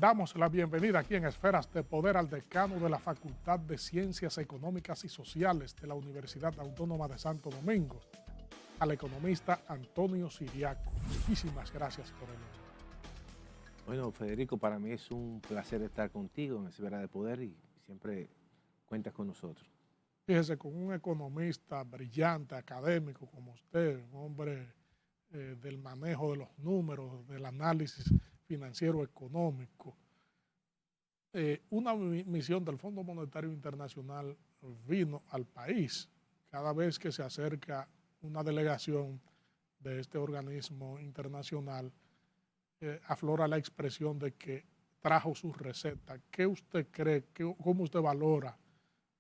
Damos la bienvenida aquí en Esferas de Poder al decano de la Facultad de Ciencias Económicas y Sociales de la Universidad Autónoma de Santo Domingo, al economista Antonio Siriaco. Muchísimas gracias por el honor. Bueno, Federico, para mí es un placer estar contigo en Esferas de Poder y siempre cuentas con nosotros. Fíjese, con un economista brillante, académico como usted, un hombre del manejo de los números, del análisis financiero económico, una misión del Fondo Monetario Internacional vino al país. Cada vez que se acerca una delegación de este organismo internacional, aflora la expresión de que trajo su receta. ¿Qué usted cree? ¿Cómo usted valora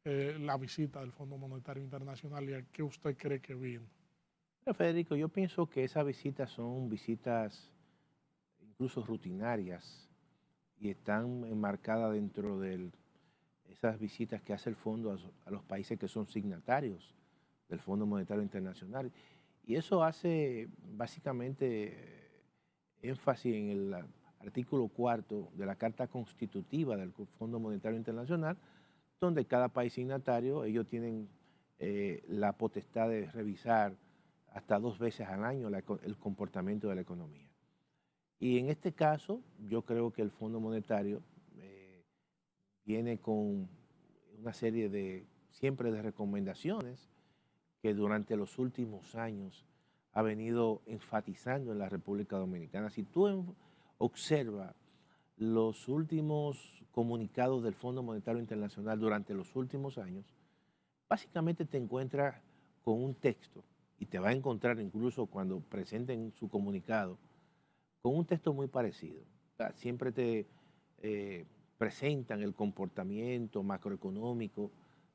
la visita del Fondo Monetario Internacional y a qué usted cree que vino? Pero Federico, yo pienso que esas visitas son visitas incluso rutinarias y están enmarcadas dentro de esas visitas que hace el fondo a los países que son signatarios del Fondo Monetario Internacional. Y eso hace básicamente énfasis en el artículo 4 de la Carta Constitutiva del Fondo Monetario Internacional, donde cada país signatario, ellos tienen la potestad de revisar hasta 2 veces al año el comportamiento de la economía. Y en este caso, yo creo que el Fondo Monetario viene con una serie siempre de recomendaciones que durante los últimos años ha venido enfatizando en la República Dominicana. Si tú observas los últimos comunicados del Fondo Monetario Internacional durante los últimos años, básicamente te encuentras con un texto, y te va a encontrar incluso cuando presenten su comunicado, con un texto muy parecido. O sea, siempre te presentan el comportamiento macroeconómico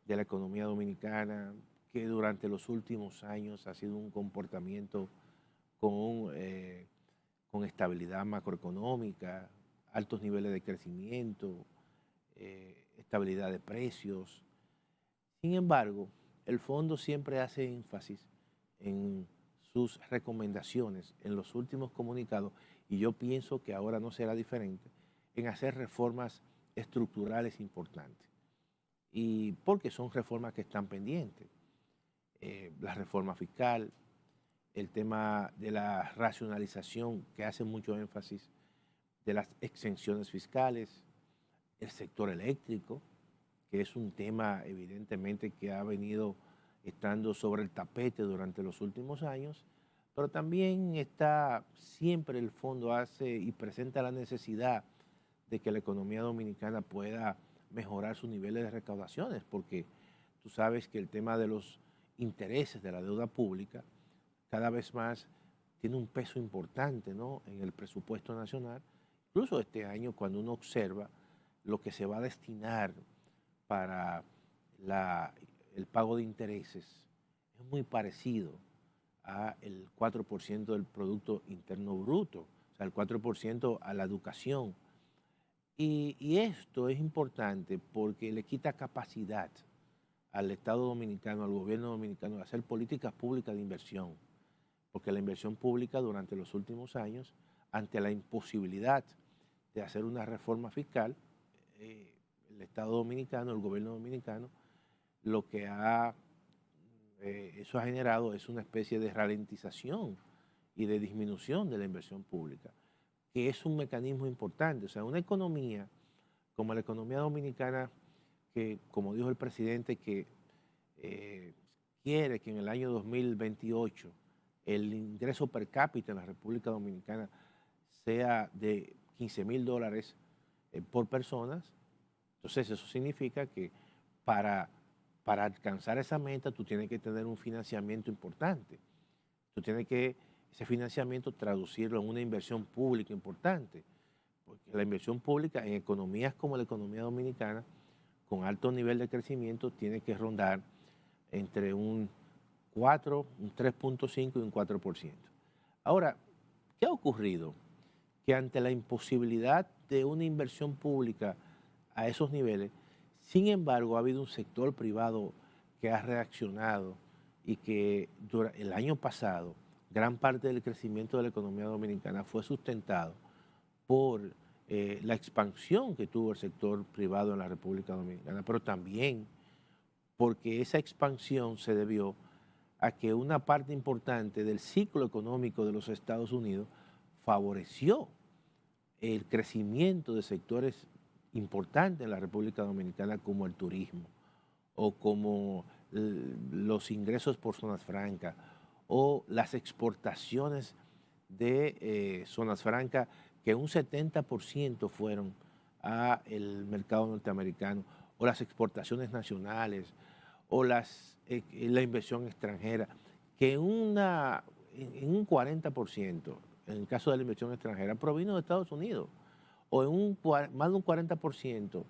de la economía dominicana, que durante los últimos años ha sido un comportamiento con estabilidad macroeconómica, altos niveles de crecimiento, estabilidad de precios. Sin embargo, el fondo siempre hace énfasis en sus recomendaciones, en los últimos comunicados, y yo pienso que ahora no será diferente, en hacer reformas estructurales importantes. Y porque son reformas que están pendientes. La reforma fiscal, el tema de la racionalización, que hace mucho énfasis, de las exenciones fiscales, el sector eléctrico, que es un tema evidentemente que ha venido estando sobre el tapete durante los últimos años, pero también está siempre el fondo hace y presenta la necesidad de que la economía dominicana pueda mejorar sus niveles de recaudaciones, porque tú sabes que el tema de los intereses de la deuda pública cada vez más tiene un peso importante, ¿no?, en el presupuesto nacional. Incluso este año, cuando uno observa lo que se va a destinar para el pago de intereses, es muy parecido al 4% del Producto Interno Bruto, o sea, el 4% a la educación. Y esto es importante porque le quita capacidad al Estado dominicano, al gobierno dominicano, de hacer políticas públicas de inversión, porque la inversión pública durante los últimos años, ante la imposibilidad de hacer una reforma fiscal, el Estado dominicano, el gobierno dominicano, lo que eso ha generado es una especie de ralentización y de disminución de la inversión pública, que es un mecanismo importante. O sea, una economía como la economía dominicana, que, como dijo el presidente, que quiere que en el año 2028 el ingreso per cápita en la República Dominicana sea de $15,000 por personas. Entonces eso significa que para, para alcanzar esa meta tú tienes que tener un financiamiento importante. Tú tienes que ese financiamiento traducirlo en una inversión pública importante, porque la inversión pública en economías como la economía dominicana, con alto nivel de crecimiento, tiene que rondar entre un 4, un 3.5 y un 4%. Ahora, ¿qué ha ocurrido? Que ante la imposibilidad de una inversión pública a esos niveles, sin embargo, ha habido un sector privado que ha reaccionado y que el año pasado gran parte del crecimiento de la economía dominicana fue sustentado por la expansión que tuvo el sector privado en la República Dominicana, pero también porque esa expansión se debió a que una parte importante del ciclo económico de los Estados Unidos favoreció el crecimiento de sectores importantes en la República Dominicana como el turismo o como los ingresos por zonas francas o las exportaciones de zonas francas, que un 70% fueron al mercado norteamericano, o las exportaciones nacionales, o la inversión extranjera, que en un 40%, en el caso de la inversión extranjera, provino de Estados Unidos, o más de un 40%,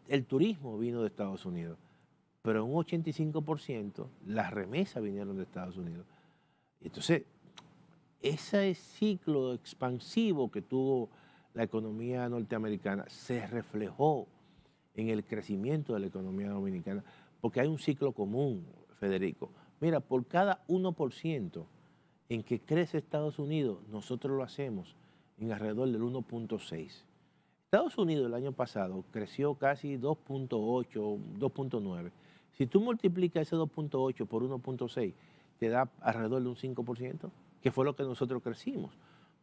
el turismo vino de Estados Unidos, pero en un 85% las remesas vinieron de Estados Unidos. Entonces, ese ciclo expansivo que tuvo la economía norteamericana se reflejó en el crecimiento de la economía dominicana, porque hay un ciclo común, Federico. Mira, por cada 1% en que crece Estados Unidos, nosotros lo hacemos en alrededor del 1.6. Estados Unidos el año pasado creció casi 2.8, 2.9. Si tú multiplicas ese 2.8 por 1.6, te da alrededor de un 5%, que fue lo que nosotros crecimos.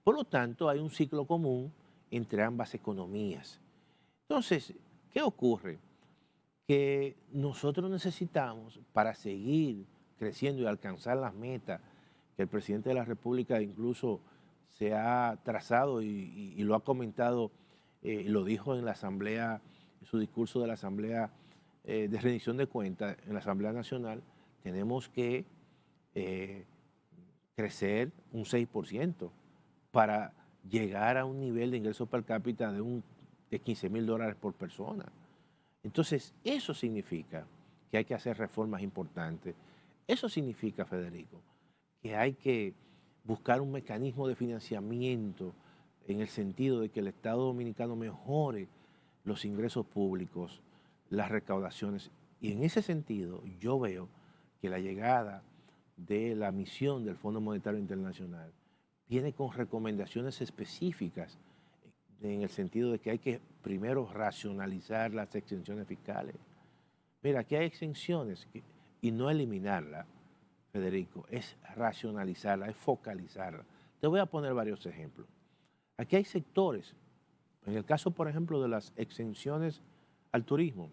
Por lo tanto, hay un ciclo común entre ambas economías. Entonces, ¿qué ocurre? Que nosotros necesitamos, para seguir creciendo y alcanzar las metas que el presidente de la República incluso se ha trazado y lo ha comentado, lo dijo en la Asamblea, en su discurso de la Asamblea de rendición de cuentas en la Asamblea Nacional, tenemos que crecer un 6% para llegar a un nivel de ingresos per cápita de $15,000 por persona. Entonces, eso significa que hay que hacer reformas importantes. Eso significa, Federico, que hay que buscar un mecanismo de financiamiento en el sentido de que el Estado Dominicano mejore los ingresos públicos, las recaudaciones. Y en ese sentido, yo veo que la llegada de la misión del Fondo Monetario Internacional viene con recomendaciones específicas en el sentido de que hay que primero racionalizar las exenciones fiscales. Mira, aquí hay exenciones y no eliminarlas, Federico, es racionalizarla, es focalizarla. Te voy a poner varios ejemplos. Aquí hay sectores, en el caso, por ejemplo, de las exenciones al turismo,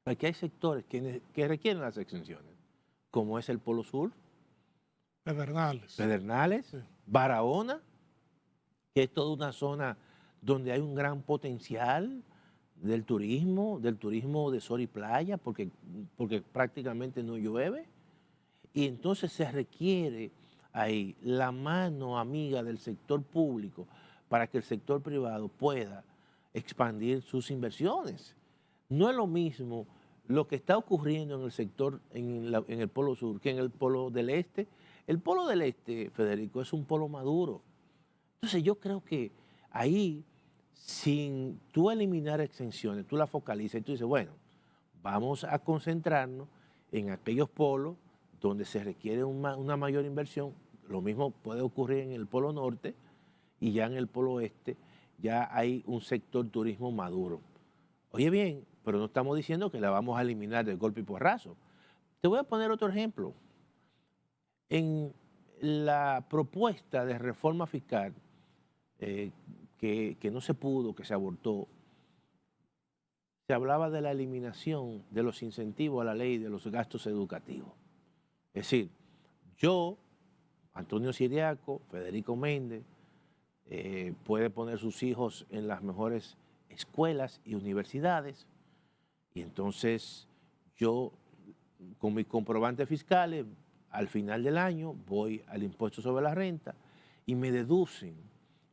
aquí hay sectores que requieren las exenciones, como es el Polo Sur, Pedernales, Sí. Barahona, que es toda una zona donde hay un gran potencial del turismo de sol y playa, porque prácticamente no llueve. Y entonces se requiere ahí la mano amiga del sector público para que el sector privado pueda expandir sus inversiones. No es lo mismo lo que está ocurriendo en el sector, en el Polo Sur, que en el Polo del Este. El Polo del Este, Federico, es un polo maduro. Entonces yo creo que ahí, sin tú eliminar exenciones, tú la focalizas y tú dices, bueno, vamos a concentrarnos en aquellos polos donde se requiere una mayor inversión. Lo mismo puede ocurrir en el Polo Norte, y ya en el Polo Oeste ya hay un sector turismo maduro. Oye bien, pero no estamos diciendo que la vamos a eliminar de golpe y porrazo. Te voy a poner otro ejemplo. En la propuesta de reforma fiscal que no se pudo, que se abortó, se hablaba de la eliminación de los incentivos a la ley de los gastos educativos. Es decir, yo, Antonio Siriaco, Federico Méndez, puede poner sus hijos en las mejores escuelas y universidades, y entonces yo, con mis comprobantes fiscales, al final del año voy al impuesto sobre la renta y me deducen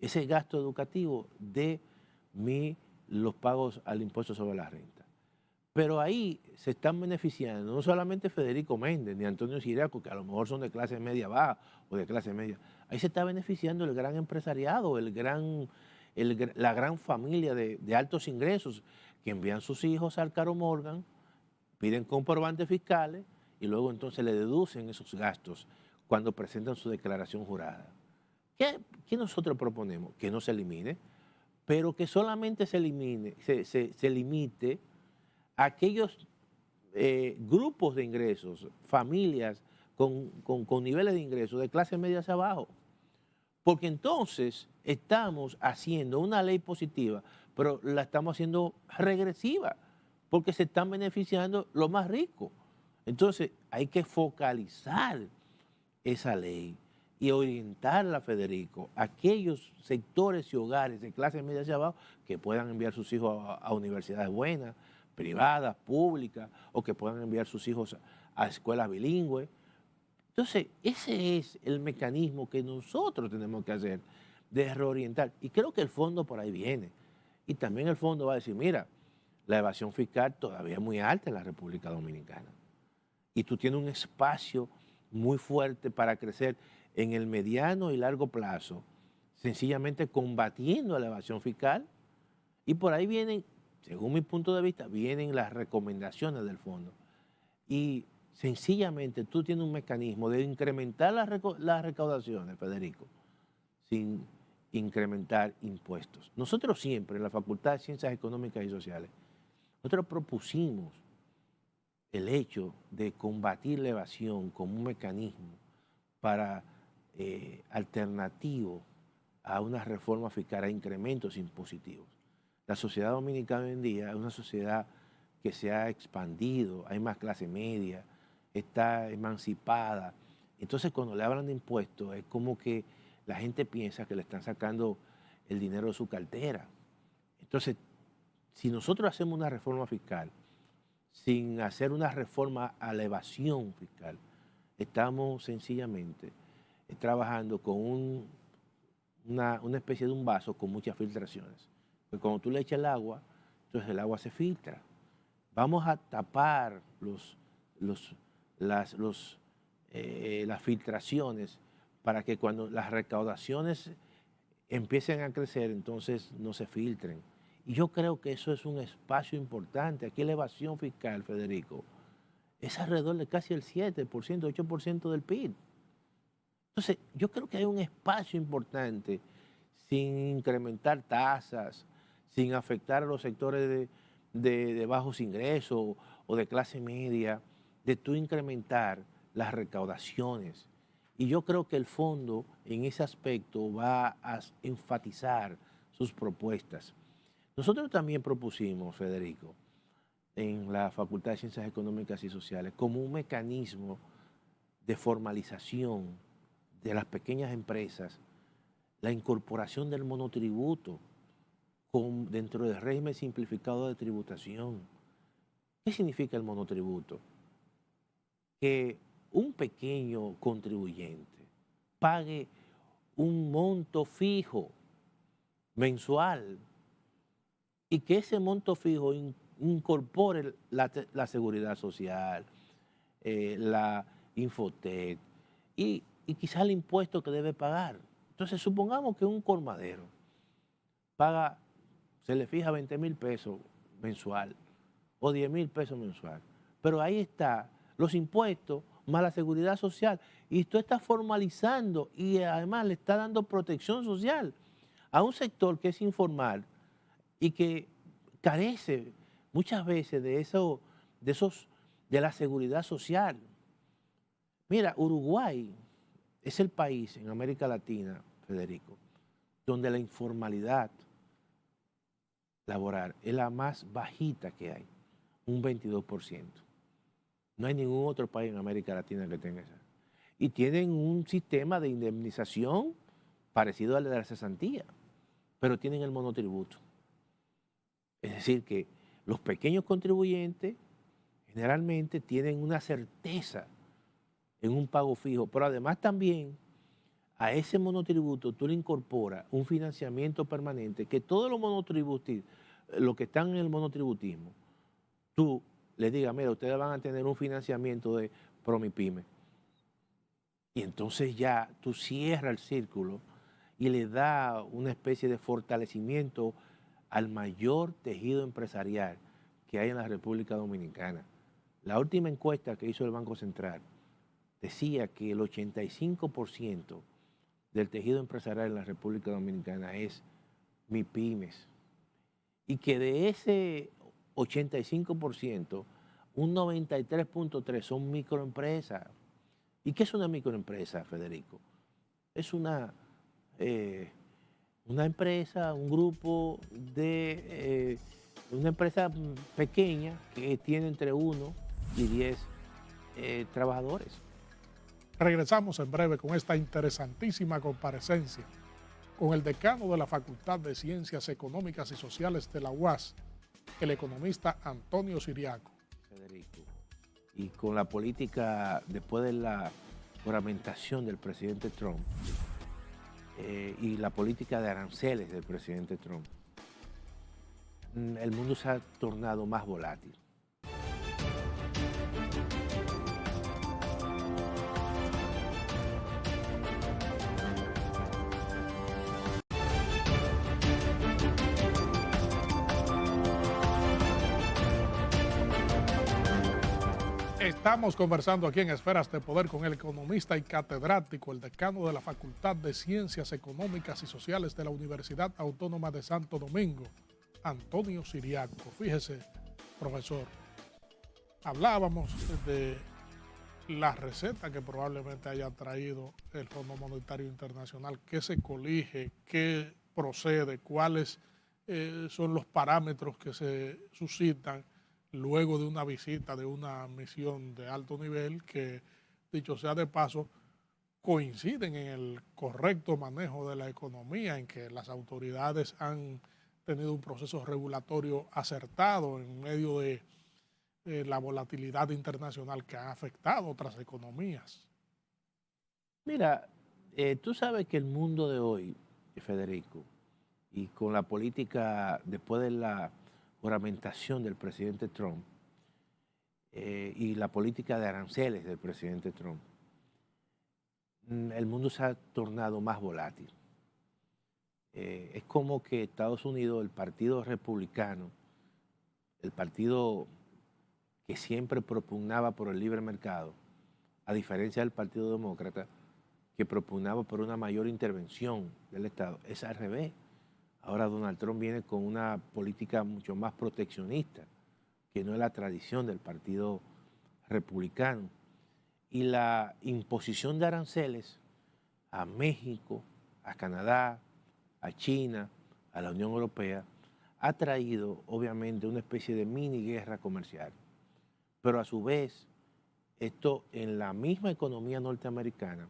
ese gasto educativo de los pagos al impuesto sobre la renta. Pero ahí se están beneficiando no solamente Federico Méndez ni Antonio Siriaco, que a lo mejor son de clase media baja o de clase media. Ahí se está beneficiando el gran empresariado, la gran familia de altos ingresos que envían sus hijos al Caro Morgan, piden comprobantes fiscales y luego entonces le deducen esos gastos cuando presentan su declaración jurada. ¿Qué nosotros proponemos? Que no se elimine, pero que solamente se limite a aquellos grupos de ingresos, familias con niveles de ingresos de clase media hacia abajo. Porque entonces estamos haciendo una ley positiva, pero la estamos haciendo regresiva, porque se están beneficiando los más ricos. Entonces hay que focalizar esa ley y orientarla, Federico, a aquellos sectores y hogares de clase media hacia abajo que puedan enviar sus hijos a universidades buenas, privadas, públicas, o que puedan enviar sus hijos a escuelas bilingües. Entonces, ese es el mecanismo que nosotros tenemos que hacer, de reorientar. Y creo que el fondo por ahí viene. Y también el fondo va a decir, mira, la evasión fiscal todavía es muy alta en la República Dominicana. Y tú tienes un espacio muy fuerte para crecer en el mediano y largo plazo, sencillamente combatiendo la evasión fiscal. Y por ahí vienen, según mi punto de vista, vienen las recomendaciones del fondo. Y sencillamente tú tienes un mecanismo de incrementar las recaudaciones, Federico, sin incrementar impuestos. Nosotros siempre en la Facultad de Ciencias Económicas y Sociales, nosotros propusimos el hecho de combatir la evasión como un mecanismo para alternativo a una reforma fiscal, a incrementos impositivos. La sociedad dominicana hoy en día es una sociedad que se ha expandido, hay más clase media, está emancipada. Entonces, cuando le hablan de impuestos, es como que la gente piensa que le están sacando el dinero de su cartera. Entonces, si nosotros hacemos una reforma fiscal sin hacer una reforma a la evasión fiscal, estamos sencillamente trabajando con una especie de un vaso con muchas filtraciones. Porque cuando tú le echas el agua, entonces el agua se filtra. Vamos a tapar las filtraciones para que cuando las recaudaciones empiecen a crecer, entonces no se filtren. Y yo creo que eso es un espacio importante. Aquí la evasión fiscal, Federico, es alrededor de casi el 7%, 8% del PIB. Entonces, yo creo que hay un espacio importante sin incrementar tasas, sin afectar a los sectores de bajos ingresos o de clase media, de tú incrementar las recaudaciones. Y yo creo que el fondo en ese aspecto va a enfatizar sus propuestas. Nosotros también propusimos, Federico, en la Facultad de Ciencias Económicas y Sociales, como un mecanismo de formalización de las pequeñas empresas, la incorporación del monotributo dentro del régimen simplificado de tributación. ¿Qué significa el monotributo? Que un pequeño contribuyente pague un monto fijo mensual y que ese monto fijo incorpore la seguridad social, la Infotec y quizá el impuesto que debe pagar. Entonces, supongamos que un colmadero paga, se le fija 20,000 pesos mensual o 10,000 pesos mensual, pero ahí está los impuestos más la seguridad social y tú estás formalizando y además le está dando protección social a un sector que es informal y que carece muchas veces de la seguridad social. Mira, Uruguay es el país en América Latina, Federico, donde la informalidad laboral es la más bajita que hay, un 22%. No hay ningún otro país en América Latina que tenga esa. Y tienen un sistema de indemnización parecido al de la cesantía, pero tienen el monotributo. Es decir, que los pequeños contribuyentes generalmente tienen una certeza en un pago fijo, pero además también a ese monotributo tú le incorporas un financiamiento permanente que todos los monotributistas, los que están en el monotributismo, tú les digas, mira, ustedes van a tener un financiamiento de Promipyme. Y entonces ya tú cierras el círculo y le da una especie de fortalecimiento al mayor tejido empresarial que hay en la República Dominicana. La última encuesta que hizo el Banco Central decía que el 85% del tejido empresarial en la República Dominicana es MIPYMES. Y que de ese 85%, un 93.3% son microempresas. ¿Y qué es una microempresa, Federico? Es una empresa, un grupo de una empresa pequeña que tiene entre 1 y 10 trabajadores. Regresamos en breve con esta interesantísima comparecencia con el decano de la Facultad de Ciencias Económicas y Sociales de la UAS, el economista Antonio Siriaco. Federico, y con la política después de la juramentación del presidente Trump y la política de aranceles del presidente Trump, el mundo se ha tornado más volátil. Estamos conversando aquí en Esferas de Poder con el economista y catedrático, el decano de la Facultad de Ciencias Económicas y Sociales de la Universidad Autónoma de Santo Domingo, Antonio Siriaco. Fíjese, profesor, hablábamos de la receta que probablemente haya traído el Fondo Monetario Internacional, qué se colige, qué procede, cuáles son los parámetros que se suscitan luego de una visita de una misión de alto nivel que, dicho sea de paso, coinciden en el correcto manejo de la economía, en que las autoridades han tenido un proceso regulatorio acertado en medio de la volatilidad internacional que ha afectado otras economías. Mira, tú sabes que el mundo de hoy, Federico, y con la política después de la juramentación del presidente Trump y la política de aranceles del presidente Trump, el mundo se ha tornado más volátil. Es como que Estados Unidos, el Partido Republicano, el partido que siempre propugnaba por el libre mercado, a diferencia del Partido Demócrata, que propugnaba por una mayor intervención del Estado, es al revés. Ahora Donald Trump viene con una política mucho más proteccionista, que no es la tradición del Partido Republicano. Y la imposición de aranceles a México, a Canadá, a China, a la Unión Europea, ha traído obviamente una especie de mini guerra comercial. Pero a su vez, esto en la misma economía norteamericana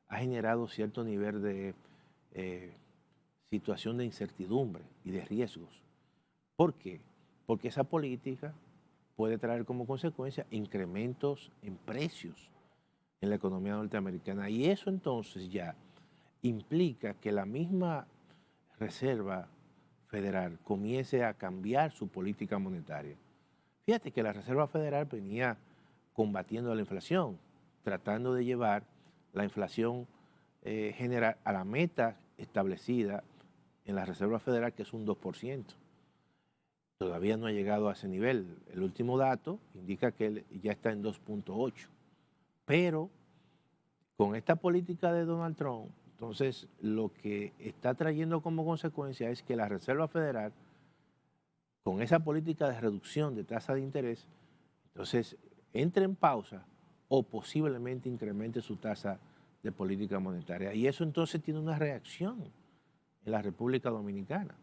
ha generado cierto nivel de situación de incertidumbre y de riesgos. ¿Por qué? Porque esa política puede traer como consecuencia incrementos en precios en la economía norteamericana. Y eso entonces ya implica que la misma Reserva Federal comience a cambiar su política monetaria. Fíjate que la Reserva Federal venía combatiendo la inflación, tratando de llevar la inflación general a la meta establecida en la Reserva Federal, que es un 2%. Todavía no ha llegado a ese nivel. El último dato indica que ya está en 2.8. Pero con esta política de Donald Trump, entonces lo que está trayendo como consecuencia es que la Reserva Federal, con esa política de reducción de tasa de interés, entonces entre en pausa o posiblemente incremente su tasa de política monetaria. Y eso entonces tiene una reacción en la República Dominicana,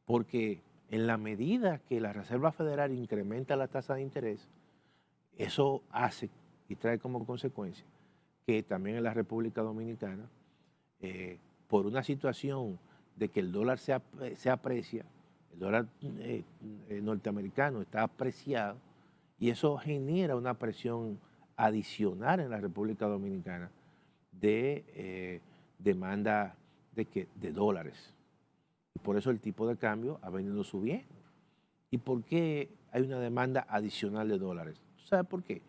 porque en la medida que la Reserva Federal incrementa la tasa de interés, eso hace y trae como consecuencia que también en la República Dominicana, por una situación de que el dólar se aprecia, el dólar norteamericano está apreciado, y eso genera una presión adicional en la República Dominicana de demanda de dólares. Y por eso el tipo de cambio ha venido subiendo. ¿Y por qué hay una demanda adicional de dólares? ¿Tú sabes por qué?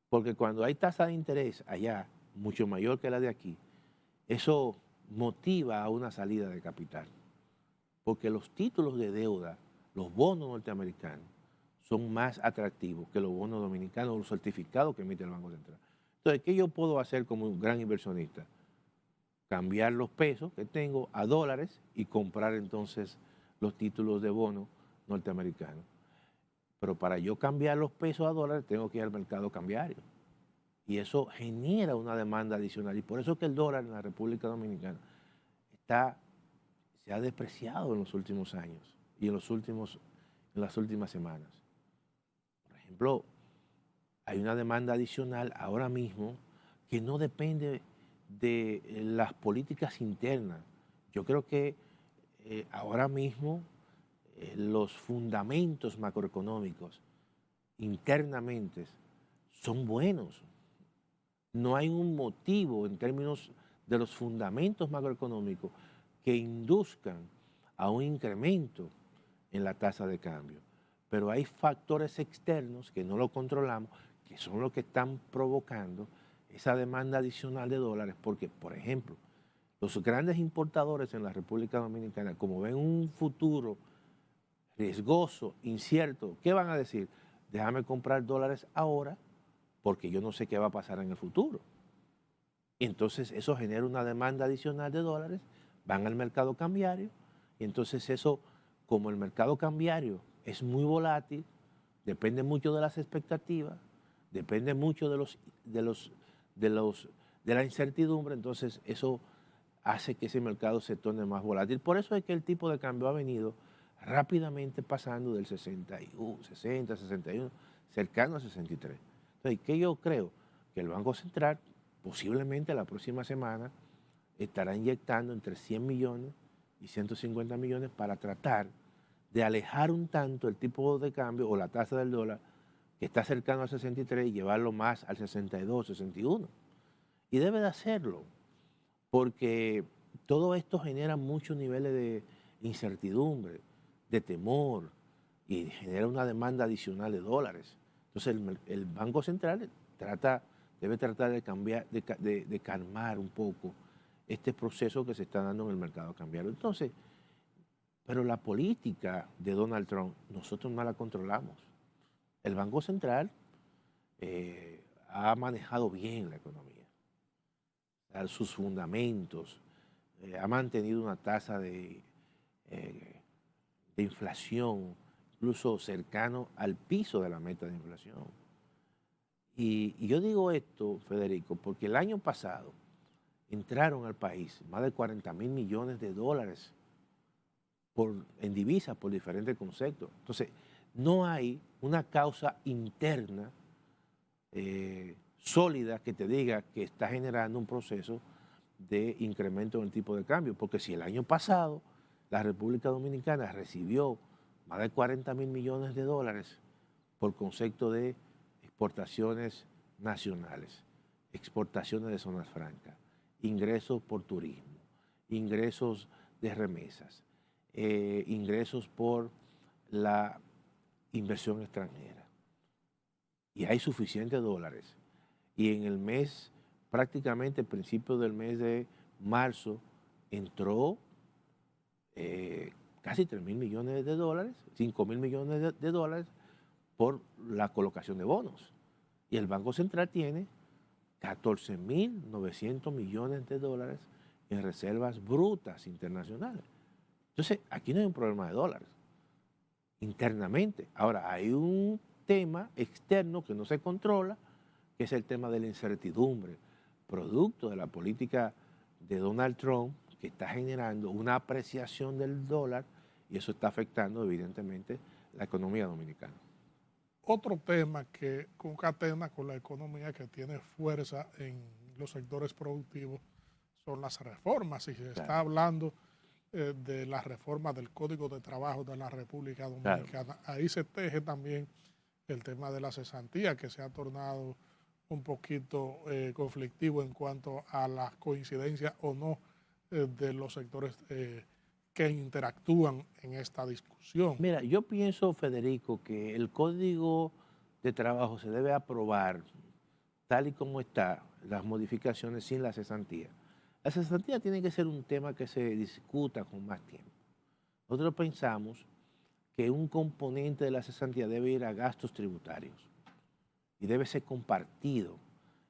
Porque cuando hay tasa de interés allá, mucho mayor que la de aquí, eso motiva a una salida de capital. Porque los títulos de deuda, los bonos norteamericanos, son más atractivos que los bonos dominicanos o los certificados que emite el Banco Central. Entonces, ¿qué yo puedo hacer como un gran inversionista? cambiar los pesos que tengo a dólares y comprar entonces los títulos de bono norteamericanos. Pero para yo cambiar los pesos a dólares tengo que ir al mercado cambiario. Y eso genera una demanda adicional. Y por eso es que el dólar en la República Dominicana se ha depreciado en los últimos años y en las últimas semanas. Por ejemplo, hay una demanda adicional ahora mismo que no depende de las políticas internas. Yo creo que ahora mismo los fundamentos macroeconómicos internamente son buenos. No hay un motivo en términos de los fundamentos macroeconómicos que induzcan a un incremento en la tasa de cambio. Pero hay factores externos que no lo controlamos, que son los que están provocando esa demanda adicional de dólares, porque, por ejemplo, los grandes importadores en la República Dominicana, como ven un futuro riesgoso, incierto, ¿qué van a decir? Déjame comprar dólares ahora porque yo no sé qué va a pasar en el futuro. Entonces eso genera una demanda adicional de dólares, van al mercado cambiario, y entonces eso, como el mercado cambiario es muy volátil, depende mucho de las expectativas, depende mucho de la incertidumbre, entonces eso hace que ese mercado se torne más volátil. Por eso es que el tipo de cambio ha venido rápidamente pasando del 61, 60, 61, cercano a 63. Entonces, ¿qué yo creo? Que el Banco Central posiblemente la próxima semana estará inyectando entre 100 millones y 150 millones para tratar de alejar un tanto el tipo de cambio o la tasa del dólar que está cercano al 63 y llevarlo más al 62, 61. Y debe de hacerlo, porque todo esto genera muchos niveles de incertidumbre, de temor, y genera una demanda adicional de dólares. Entonces el Banco Central debe tratar de cambiar, de calmar un poco este proceso que se está dando en el mercado cambiario. Entonces, pero la política de Donald Trump nosotros no la controlamos. El Banco Central ha manejado bien la economía, sus fundamentos, ha mantenido una tasa de inflación incluso cercano al piso de la meta de inflación. Y yo digo esto, Federico, porque el año pasado entraron al país más de 40.000 millones de dólares en divisas por diferentes conceptos. Entonces, no hay una causa interna sólida que te diga que está generando un proceso de incremento en el tipo de cambio, porque si el año pasado la República Dominicana recibió más de 40.000 millones de dólares por concepto de exportaciones nacionales, exportaciones de zonas francas, ingresos por turismo, ingresos de remesas, ingresos por la inversión extranjera. Y hay suficientes dólares. Y en el mes, prácticamente al principio del mes de marzo, entró casi 3.000 millones de dólares, 5.000 millones de dólares por la colocación de bonos. Y el Banco Central tiene 14.900 millones de dólares en reservas brutas internacionales. Entonces, aquí no hay un problema de dólares internamente. Ahora, hay un tema externo que no se controla, que es el tema de la incertidumbre, producto de la política de Donald Trump, que está generando una apreciación del dólar, y eso está afectando evidentemente la economía dominicana. Otro tema que concatena con la economía, que tiene fuerza en los sectores productivos, son las reformas. Y se está hablando de la reforma del Código de Trabajo de la República Dominicana. Ahí se teje también el tema de la cesantía, que se ha tornado un poquito conflictivo en cuanto a la coincidencia o no de los sectores que interactúan en esta discusión. Mira, yo pienso, Federico, que el Código de Trabajo se debe aprobar tal y como está, las modificaciones sin la cesantía. La cesantía tiene que ser un tema que se discuta con más tiempo. Nosotros pensamos que un componente de la cesantía debe ir a gastos tributarios y debe ser compartido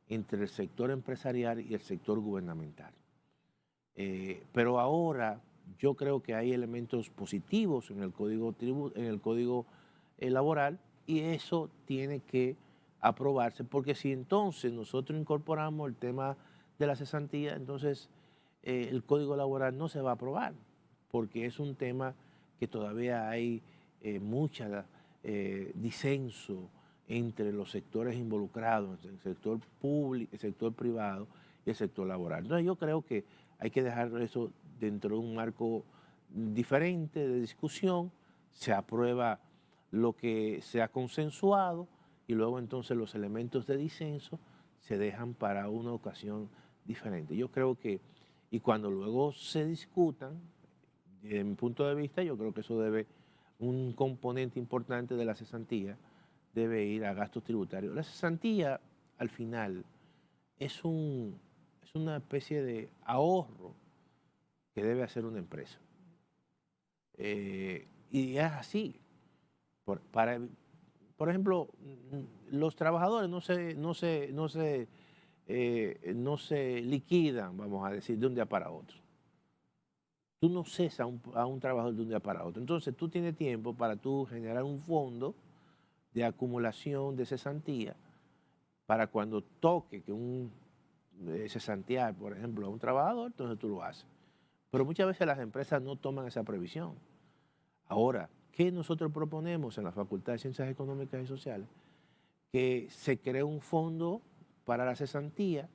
entre el sector empresarial y el sector gubernamental. Pero ahora yo creo que hay elementos positivos en el código laboral, y eso tiene que aprobarse, porque si entonces nosotros incorporamos el tema de la cesantía, entonces el código laboral no se va a aprobar, porque es un tema que todavía hay mucha disenso entre los sectores involucrados, el sector público, el sector privado y el sector laboral. Entonces yo creo que hay que dejar eso dentro de un marco diferente de discusión, se aprueba lo que se ha consensuado y luego entonces los elementos de disenso se dejan para una ocasión diferente. Yo creo que, y cuando luego se discutan, desde mi punto de vista, yo creo que eso debe, un componente importante de la cesantía debe ir a gastos tributarios. La cesantía, al final, es una especie de ahorro que debe hacer una empresa. Y es así. Por ejemplo, los trabajadores no se liquidan, vamos a decir, de un día para otro. Tú no cesas a un trabajador de un día para otro. Entonces tú tienes tiempo para tú generar un fondo de acumulación de cesantía para cuando toque que cesantear, por ejemplo, a un trabajador, entonces tú lo haces. Pero muchas veces las empresas no toman esa previsión. Ahora, ¿qué nosotros proponemos en la Facultad de Ciencias Económicas y Sociales? Que se cree un fondo para la cesantía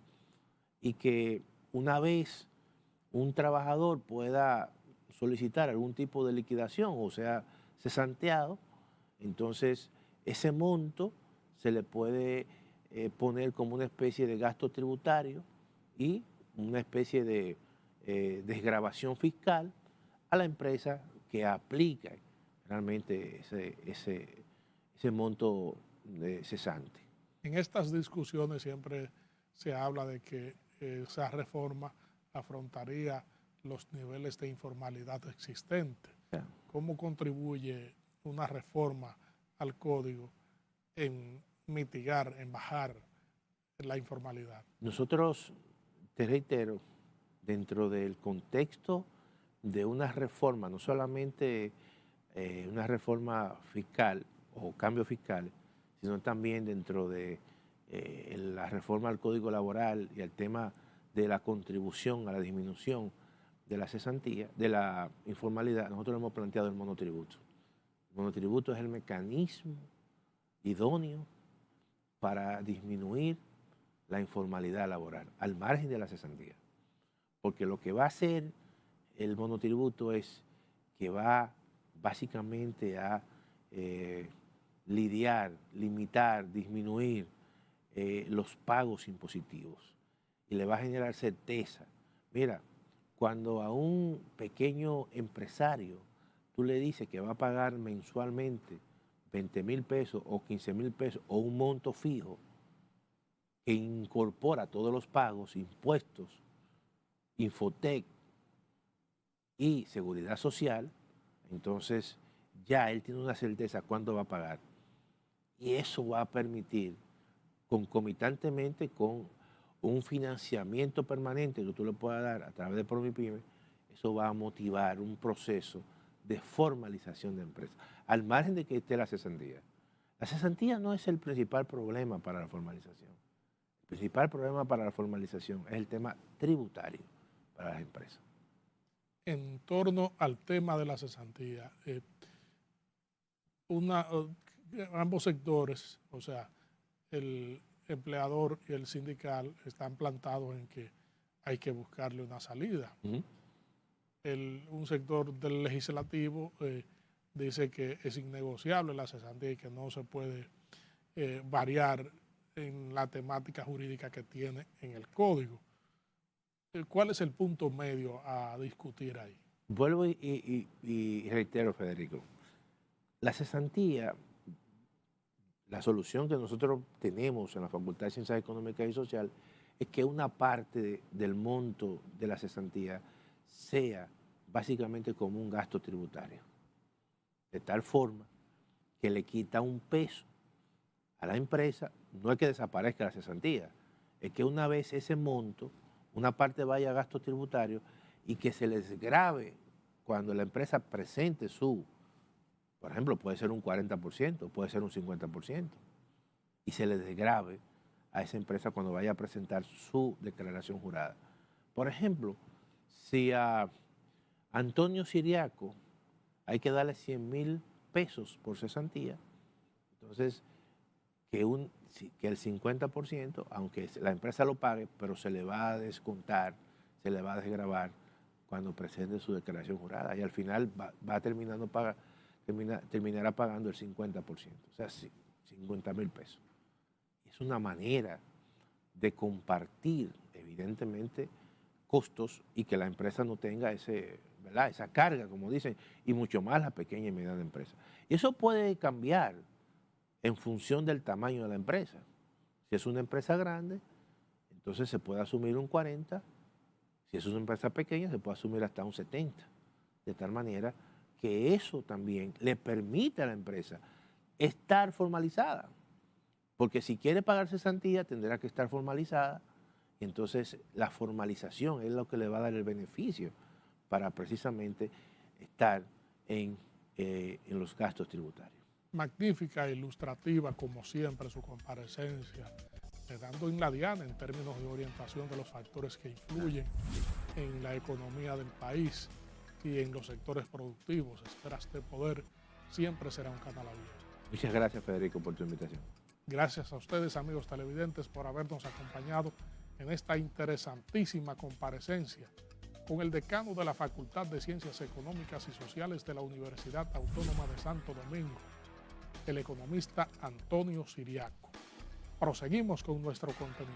y que una vez un trabajador pueda solicitar algún tipo de liquidación, o sea, cesanteado, entonces ese monto se le puede poner como una especie de gasto tributario y una especie de desgravación fiscal a la empresa que aplica realmente ese monto cesante. En estas discusiones siempre se habla de que esa reforma afrontaría los niveles de informalidad existentes. Yeah. ¿Cómo contribuye una reforma al código en mitigar, en bajar la informalidad? Nosotros, te reitero, dentro del contexto de una reforma, no solamente una reforma fiscal o cambios fiscales, sino también dentro de la reforma al Código Laboral y al tema de la contribución a la disminución de la cesantía, de la informalidad, nosotros hemos planteado el monotributo. El monotributo es el mecanismo idóneo para disminuir la informalidad laboral, al margen de la cesantía. Porque lo que va a hacer el monotributo es que va básicamente a lidiar, limitar, disminuir los pagos impositivos y le va a generar certeza. Mira, cuando a un pequeño empresario tú le dices que va a pagar mensualmente 20,000 pesos o 15,000 pesos o un monto fijo que incorpora todos los pagos, impuestos, Infotec y seguridad social, entonces ya él tiene una certeza cuánto va a pagar. Y eso va a permitir, concomitantemente con un financiamiento permanente que tú le puedas dar a través de Promipyme, eso va a motivar un proceso de formalización de empresas, al margen de que esté la cesantía. La cesantía no es el principal problema para la formalización. El principal problema para la formalización es el tema tributario para las empresas. En torno al tema de la cesantía, ambos sectores, o sea, el empleador y el sindical, están plantados en que hay que buscarle una salida. Un sector del legislativo dice que es innegociable la cesantía y que no se puede variar en la temática jurídica que tiene en el código. ¿Cuál es el punto medio a discutir ahí? Vuelvo y reitero, Federico, la cesantía, la solución que nosotros tenemos en la Facultad de Ciencias Económicas y Sociales es que una parte del monto de la cesantía sea básicamente como un gasto tributario, de tal forma que le quita un peso a la empresa. No es que desaparezca la cesantía, es que una vez ese monto, una parte vaya a gasto tributario y que se les grave cuando la empresa presente por ejemplo, puede ser un 40%, puede ser un 50%, y se les desgrave a esa empresa cuando vaya a presentar su declaración jurada. Por ejemplo, si a Antonio Siriaco hay que darle 100.000 pesos por cesantía, entonces que el 50%, aunque la empresa lo pague, pero se le va a descontar, se le va a desgravar cuando presente su declaración jurada, y al final terminará pagando el 50%, o sea, 50.000 pesos. Es una manera de compartir, evidentemente, costos y que la empresa no tenga esa carga, como dicen, y mucho más la pequeña y mediana empresa. Y eso puede cambiar en función del tamaño de la empresa. Si es una empresa grande, entonces se puede asumir un 40%, si es una empresa pequeña se puede asumir hasta un 70%, de tal manera que eso también le permite a la empresa estar formalizada, porque si quiere pagar cesantía tendrá que estar formalizada, y entonces la formalización es lo que le va a dar el beneficio para precisamente estar en los gastos tributarios. Magnífica e ilustrativa, como siempre, su comparecencia, dando en la diana en términos de orientación de los factores que influyen en la economía del país y en los sectores productivos. Esperas de poder, siempre será un canal abierto. Muchas gracias, Federico, por tu invitación. Gracias a ustedes, amigos televidentes, por habernos acompañado en esta interesantísima comparecencia con el decano de la Facultad de Ciencias Económicas y Sociales de la Universidad Autónoma de Santo Domingo, el economista Antonio Siriaco. Proseguimos con nuestro contenido.